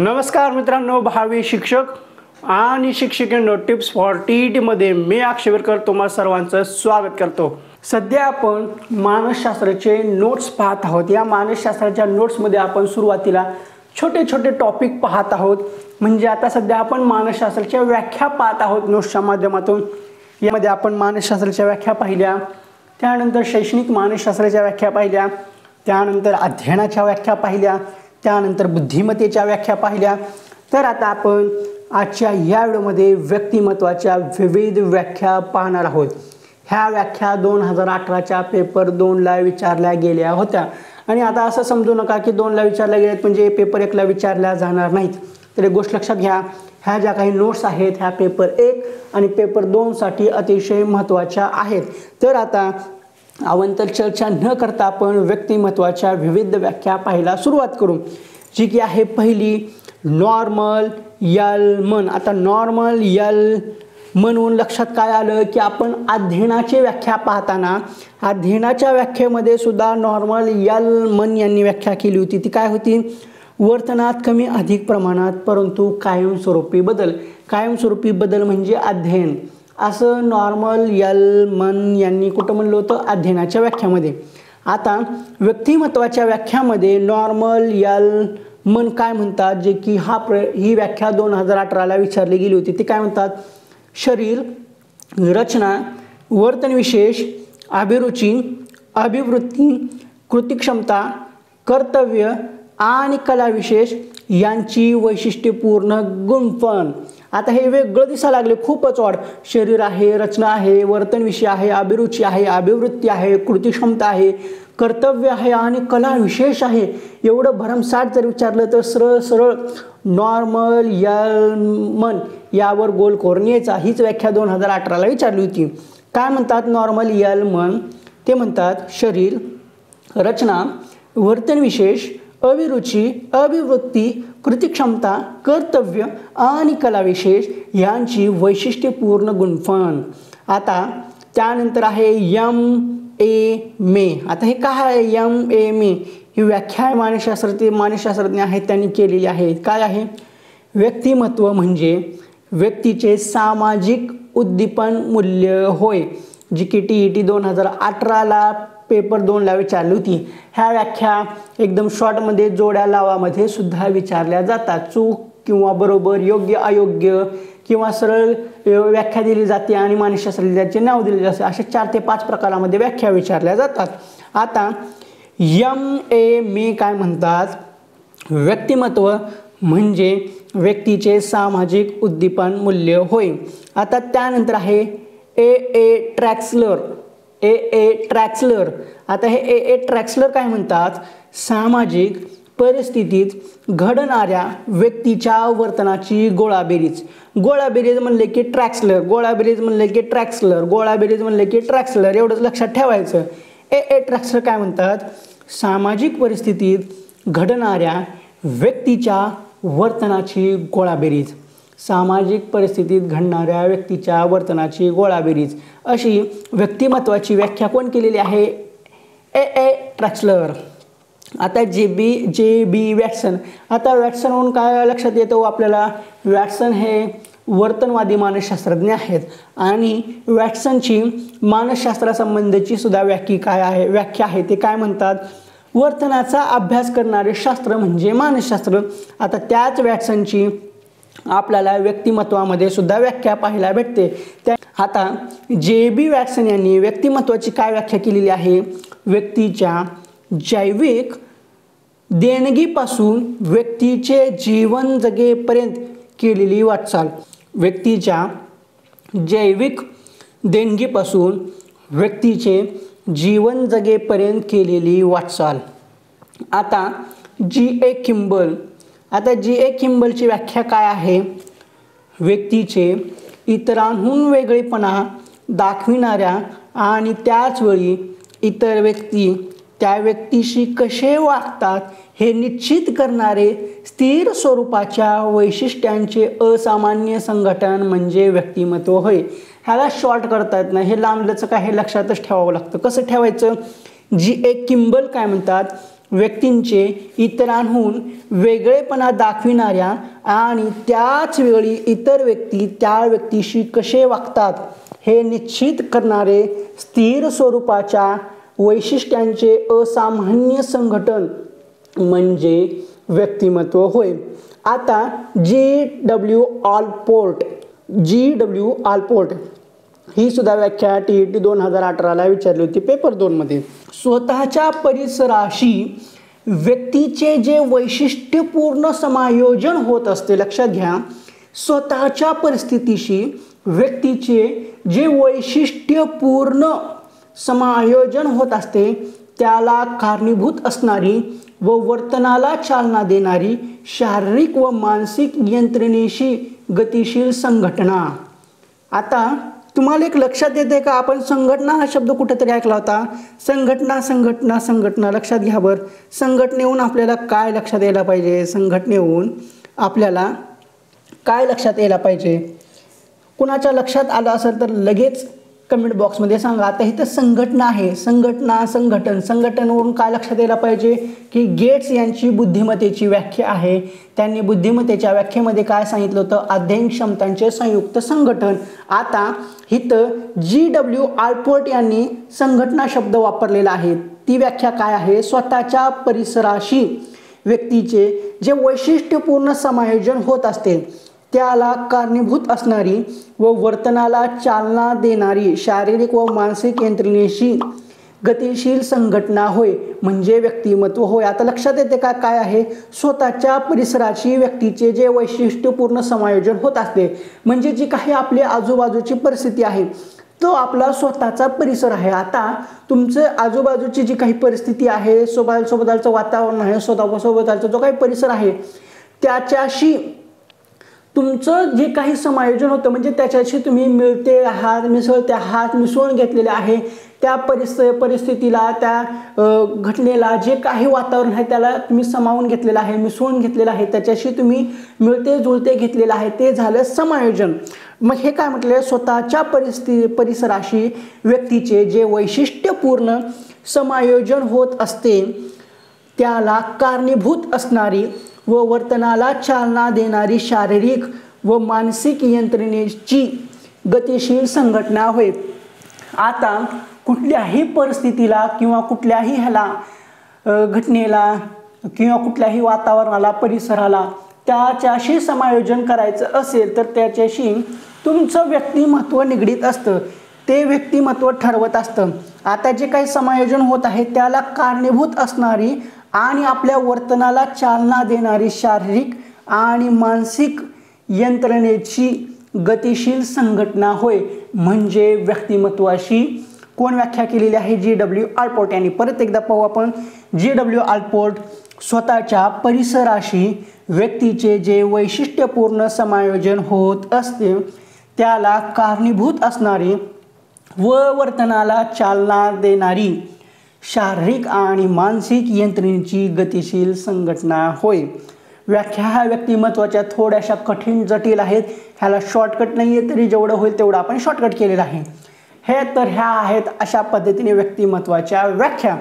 नमस्कार मित्रांनो, भावी शिक्षक आणि शिक्षिकेंनो, टिप्स फॉर टीईटी मध्ये मी अक्षयवरकर तुम्हा सर्वांचं स्वागत करतो। सध्या आपण मानसशास्त्राचे नोट्स पाहत आहोत। या मानसशास्त्राच्या नोट्समध्ये आपण सुरुवातीला छोटे छोटे टॉपिक पाहत आहोत। म्हणजे आता सध्या आपण मानसशास्त्राच्या व्याख्या पाहत आहोत नोट्सच्या माध्यमातून। यामध्ये आपण मानसशास्त्राच्या व्याख्या पाहिल्या, त्यानंतर शैक्षणिक मानसशास्त्राच्या व्याख्या पाहिल्या, त्यानंतर अध्ययनाच्या व्याख्या पाहिल्या, त्यानंतर बुद्धिमत्तेच्या व्याख्या पाहिल्या। तर आता आपण आजच्या या व्हिडिओमध्ये व्यक्तिमत्वाच्या विविध व्याख्या पाहणार आहोत। ह्या व्याख्या 2018च्या पेपर 2ला विचारल्या गेल्या होत्या आणि आता असं समजू नका की 2ला विचारल्या गेल्यात म्हणजे पेपर 1ला विचारल्या जाणार नाहीत। तर एक गोष्ट लक्षात घ्या, ह्या ज्या काही नोट्स आहेत ह्या पेपर 1 आणि पेपर 2 साठी अतिशय महत्त्वाच्या आहेत। तर आता अवांतर चर्चा न करता आपण व्यक्तिमत्वाच्या विविध व्याख्या पाहायला सुरुवात करू, जी की आहे पहिली नॉर्मल यलमन। आता नॉर्मल म्हणून लक्षात काय आलं की आपण अध्ययनाची व्याख्या पाहताना अध्ययनाच्या व्याख्येमध्ये सुद्धा नॉर्मल यलमन यांनी व्याख्या केली होती। ती काय होती? वर्तनात कमी अधिक प्रमाणात परंतु कायमस्वरूपी बदल। कायमस्वरूपी बदल म्हणजे अध्ययन, असं नॉर्मल यलमन यांनी कुठं म्हणलं होतं? अध्ययनाच्या व्याख्यामध्ये। आता व्यक्तिमत्वाच्या व्याख्यामध्ये नॉर्मल यलमन काय म्हणतात, जे की ही व्याख्या 2018ला विचारली गेली होती। ते काय म्हणतात? शरीर, रचना, वर्तनविशेष, अभिरुची, अभिवृत्ती, कृतिक्षमता, कर्तव्य आणि कलाविशेष यांची वैशिष्ट्यपूर्ण गुणफण। आता हे वेगळं दिसायला लागले, खूपच ऑड। शरीर आहे, रचना आहे, वर्तनविषय आहे, अभिरुची आहे, अभिवृत्ती आहे, कृतिक्षमता आहे, कर्तव्य आहे आणि कला विशेष आहे। एवढं भरमसाठ जर विचारलं तर सरळ सरळ नॉर्मल यलमन यावर गोल करून यायचा। हीच व्याख्या 2018ला विचारली होती। काय म्हणतात नॉर्मल यलमन? ते म्हणतात शरीर, रचना, वर्तनविशेष, अभिरुची, अभिवृत्ती, कृतिक्षमता, कर्तव्य आणि कलाविशेष यांची वैशिष्ट्यपूर्ण गुणफण। आता त्यानंतर आहे MA। आता हे काय आहे MA? ही व्याख्या मानसशास्त्रज्ञ आहेत त्यांनी केलेली आहे। काय आहे? व्यक्तिमत्व म्हणजे व्यक्तीचे सामाजिक उद्दीपन मूल्य होय, जी की TET 2018ला पेपर 2ला विचारली होती। ह्या व्याख्या एकदम शॉर्टमध्ये जोड्या लावामध्ये सुद्धा विचारल्या जातात। चूक किंवा बरोबर, योग्य अयोग्य किंवा सरळ व्याख्या दिली जाते आणि मानसशास्त्राचे नाव दिले जाते। अशा 4 ते 5 प्रकारामध्ये व्याख्या विचारल्या जातात। आता MA काय म्हणतात? व्यक्तिमत्व म्हणजे व्यक्तीचे सामाजिक उद्दीपन मूल्य होय। आता त्यानंतर आहे AA ट्रॅक्सलर। आता हे AA ट्रॅक्सलर काय म्हणतात? सामाजिक परिस्थितीत घडणाऱ्या व्यक्तीच्या वर्तनाची गोळाबेरीज। गोळाबेरीज म्हणले की ट्रॅक्सलर, गोळाबेरीज म्हणले की ट्रॅक्सलर, गोळाबेरीज म्हणले की ट्रॅक्सलर, एवढंच लक्षात ठेवायचं। AA ट्रॅक्सलर काय म्हणतात? सामाजिक परिस्थितीत घडणाऱ्या व्यक्तीच्या वर्तनाची गोळाबेरीज। सामाजिक परिस्थितीत घडणाऱ्या व्यक्तीच्या वर्तनाची गोळाबेरीज अशी व्यक्तिमत्वाची व्याख्या कोण केलेली आहे? AA ट्रॅक्सलर। आता JB वॅटसन। आता वॅटसन म्हणून काय लक्षात येतं आपल्याला? वॅटसन हे वर्तनवादी मानसशास्त्रज्ञ आहेत आणि वॅटसनची मानसशास्त्रासंबंधीची सुद्धा व्याख्या आहे। ते काय म्हणतात? वर्तनाचा अभ्यास करणारे शास्त्र म्हणजे मानसशास्त्र। आता त्याच वॅटसनची आपल्याला व्यक्तिमत्वामध्ये सुद्धा व्याख्या पाहायला भेटते। आता JB वॅटसन यांनी व्यक्तिमत्वाची काय व्याख्या केलेली आहे? व्यक्तीच्या जैविक देणगीपासून व्यक्तीचे जीवन जगेपर्यंत केलेली वाटचाल। व्यक्तीच्या जैविक देणगीपासून व्यक्तीचे जीवन जगेपर्यंत केलेली वाटचाल। आता G.A. किंबल। आता G.A. किंबलची व्याख्या काय आहे? व्यक्तीचे इतरांहून वेगळेपणा दाखविणाऱ्या आणि त्याचवेळी इतर व्यक्ती त्या व्यक्तीशी कसे वागतात हे निश्चित करणारे स्थिर स्वरूपाच्या वैशिष्ट्यांचे असामान्य संघटन म्हणजे व्यक्तिमत्व होय। ह्याला शॉर्ट करता येत नाही, हे लांबलंच काय हे लक्षातच ठेवावं लागतं। कसं ठेवायचं? G.A. किंबल काय म्हणतात? व्यक्तींचे इतरांहून वेगळेपणा दाखविणाऱ्या आणि त्याच वेळी इतर व्यक्ती त्या व्यक्तीशी कसे वागतात हे निश्चित करणारे स्थिर स्वरूपाच्या वैशिष्ट्यांचे असामान्य संघटन म्हणजे व्यक्तिमत्व होय. आता जी.डब्ल्यू. ऑलपोर्ट ही सुद्धा व्याख्या TET 2018ला विचारली होती पेपर 2 मध्ये. स्वतःच्या परिसराशी व्यक्तीचे जे वैशिष्ट्यपूर्ण समायोजन होत असते, लक्षात घ्या, स्वतःच्या परिस्थितीशी व्यक्तीचे जे वैशिष्ट्यपूर्ण समायोजन होत असते त्याला कारणीभूत असणारी व वर्तनाला चालना देणारी शारीरिक व मानसिक यंत्रणेशी गतिशील संघटना. आता तुम्हाला एक लक्षात येते का, आपण संघटना हा शब्द कुठेतरी ऐकला होता. संघटना लक्षात घ्या बरं. संघटनेहून आपल्याला काय लक्षात यायला पाहिजे, संघटनेहून आपल्याला काय लक्षात यायला पाहिजे. कुणाच्या लक्षात आलं असेल तर लगेच कमेंट बॉक्समध्ये सांगा. आता इथं संघटना आहे, संघटनवरून काय लक्षात यायला पाहिजे की गेट्स यांची बुद्धिमत्तेची व्याख्या आहे. त्यांनी बुद्धिमत्तेच्या व्याख्येमध्ये काय सांगितलं होतं, अध्ययन क्षमतांचे संयुक्त संघटन. आता इथं जी.डब्ल्यू. ऑलपोर्ट यांनी संघटना शब्द वापरलेला आहे. ती व्याख्या काय आहे, स्वतःच्या परिसराशी व्यक्तीचे जे वैशिष्ट्यपूर्ण समायोजन होत असते त्याला कारणीभूत असणारी व वर्तनाला चालना देणारी शारीरिक व मानसिक यंत्रणेशी गतिशील संघटना होय म्हणजे व्यक्तिमत्व होय. आता लक्षात येते का काय आहे, स्वतःच्या परिसराशी व्यक्तीचे जे वैशिष्ट्यपूर्ण समायोजन होत असते म्हणजे जी काही आपली आजूबाजूची परिस्थिती आहे तो आपला स्वतःचा परिसर आहे. आता तुमचं आजूबाजूची जी काही परिस्थिती आहे, सोबतचं वातावरण आहे, सोबतचा जो काही परिसर आहे त्याच्याशी तुमचं जे काही समायोजन होतं म्हणजे त्याच्याशी तुम्ही मिळते आहात, मिसळते आहात, मिसळून घेतलेले आहे. त्या परिस्थितीला, त्या घटनेला जे काही वातावरण आहे त्याला तुम्ही सामावून घेतलेलं आहे, मिसळून घेतलेलं आहे, त्याच्याशी तुम्ही मिळते जुळते घेतलेलं आहे, ते झालं समायोजन. मग हे काय म्हटलं, स्वतःच्या परिसराशी व्यक्तीचे जे वैशिष्ट्यपूर्ण समायोजन होत असते त्याला कारणीभूत असणारी व वर्तनाला चालना देणारी शारीरिक व मानसिक यंत्रणेची गतिशील संघटना होय. आता कुठल्याही परिस्थितीला किंवा कुठल्याही घटनेला किंवा कुठल्याही वातावरणाला, परिसराला त्याच्याशी समायोजन करायचं असेल तर त्याच्याशी तुमचं व्यक्तिमत्व निगडीत असतं, ते व्यक्तिमत्व ठरवत असतं. आता जे काही समायोजन होत आहे त्याला कारणीभूत असणारी आणि आपल्या वर्तनाला चालना देणारी शारीरिक आणि मानसिक यंत्रणेची गतिशील संघटना होय म्हणजे व्यक्तिमत्वाशी कोण व्याख्या केलेली आहे, जी.डब्ल्यू. ऑलपोर्ट यांनी. परत एकदा पाहू आपण. जी.डब्ल्यू. ऑलपोर्ट स्वतःच्या परिसराशी व्यक्तीचे जे वैशिष्ट्यपूर्ण समायोजन होत असते त्याला कारणीभूत असणारी व वर्तनाला चालना देणारी शारीरिक आणि मानसिक यंत्रणेची गतिशील संघटना होय. व्याख्या ह्या व्यक्तिमत्वाच्या थोड्याशा कठीण जटिल आहेत, ह्याला शॉर्टकट नाही आहे, तरी जेवढं होईल तेवढं आपण शॉर्टकट केलेलं आहे. ह्या आहेत अशा पद्धतीने व्यक्तिमत्वाच्या व्याख्या.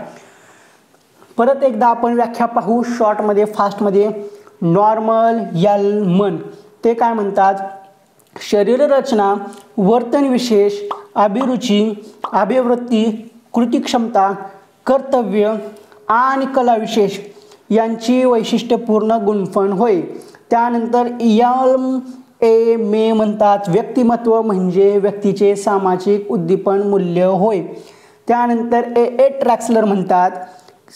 परत एकदा आपण व्याख्या पाहू शॉर्टमध्ये, फास्टमध्ये. नॉर्मन एलमन ते काय म्हणतात, शरीररचना, वर्तन विशेष, अभिरुची, अभिवृत्ती, कृती क्षमता, कर्तव्य आणि कला विशेष यांची वैशिष्ट्यपूर्ण गुणफण होय. त्यानंतर मे म्हणतात व्यक्तिमत्व म्हणजे व्यक्तीचे सामाजिक उद्दीपन मूल्य होय. त्यानंतर ट्रॅक्सलर म्हणतात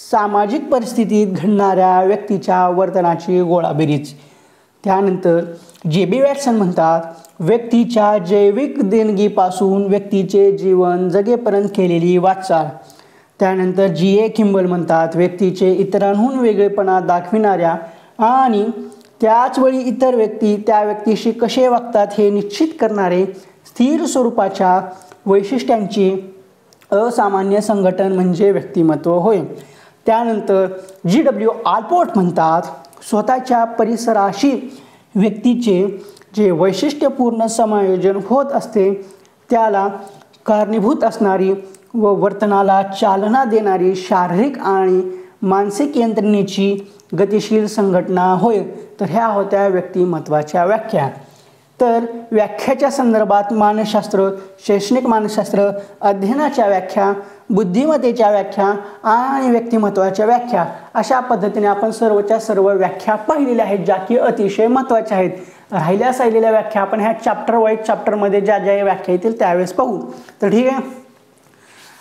सामाजिक परिस्थितीत घडणाऱ्या व्यक्तीच्या वर्तनाची गोळाबेरीज. त्यानंतर जे.बी. वॅटसन म्हणतात व्यक्तीच्या जैविक देणगीपासून व्यक्तीचे जीवन जगेपर्यंत केलेली वाटचाल. त्यानंतर जी.ए. किंबल म्हणतात व्यक्तीचे इतरांहून वेगळेपणा दाखविणाऱ्या आणि त्याचवेळी इतर व्यक्ती त्या व्यक्तीशी कसे वागतात हे निश्चित करणारे स्थिर स्वरूपाच्या वैशिष्ट्यांचे असामान्य संघटन म्हणजे व्यक्तिमत्व होय. त्यानंतर जी.डब्ल्यू. ऑलपोर्ट म्हणतात स्वतःच्या परिसराशी व्यक्तीचे जे वैशिष्ट्यपूर्ण समायोजन होत असते त्याला कारणीभूत असणारी व वर्तनाला चालना देणारी शारीरिक आणि मानसिक यंत्रणेची गतिशील संघटना होय. तर ह्या होत्या व्यक्तिमत्वाच्या व्याख्या. तर व्याख्याच्या संदर्भात मानसशास्त्र, शैक्षणिक मानसशास्त्र, अध्ययनाच्या व्याख्या, बुद्धिमत्तेच्या व्याख्या आणि व्यक्तिमत्वाच्या व्याख्या अशा पद्धतीने आपण सर्वच्या सर्व व्याख्या पाहिलेल्या आहेत, ज्या की अतिशय महत्त्वाच्या आहेत. राहिलेल्या व्याख्या आपण ह्या चॅप्टरमध्ये ज्या ज्या व्याख्या येतील त्यावेळेस पाहू. तर ठीक आहे,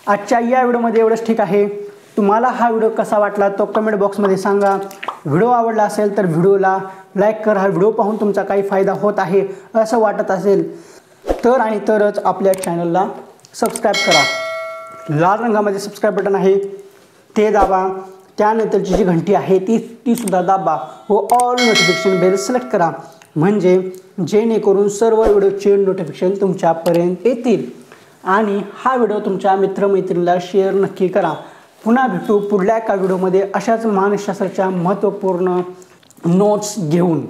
आजच्या या व्हिडिओमध्ये एवढंच. ठीक आहे, तुम्हाला हा व्हिडिओ कसा वाटला तो कमेंट बॉक्समध्ये सांगा. व्हिडिओ आवडला असेल तर व्हिडिओला लाईक करा. व्हिडिओ पाहून तुमचा काही फायदा होत आहे असं वाटत असेल तर आणि तरच आपल्या चॅनलला सबस्क्राईब करा. लाल रंगामध्ये सबस्क्राईब बटन आहे ते दाबा. त्यानंतरची जी घंटी आहे ती सुद्धा दाबा व ऑल नोटिफिकेशन बेल सिलेक्ट करा, म्हणजे जेणेकरून सर्व व्हिडिओचे नोटिफिकेशन तुमच्यापर्यंत येतील. आणि हा व्हिडिओ तुमच्या मित्रमैत्रिणीला शेअर नक्की करा. पुन्हा भेटू पुढल्या एका व्हिडिओमध्ये अशाच मानसशास्त्राच्या महत्त्वपूर्ण नोट्स घेऊन.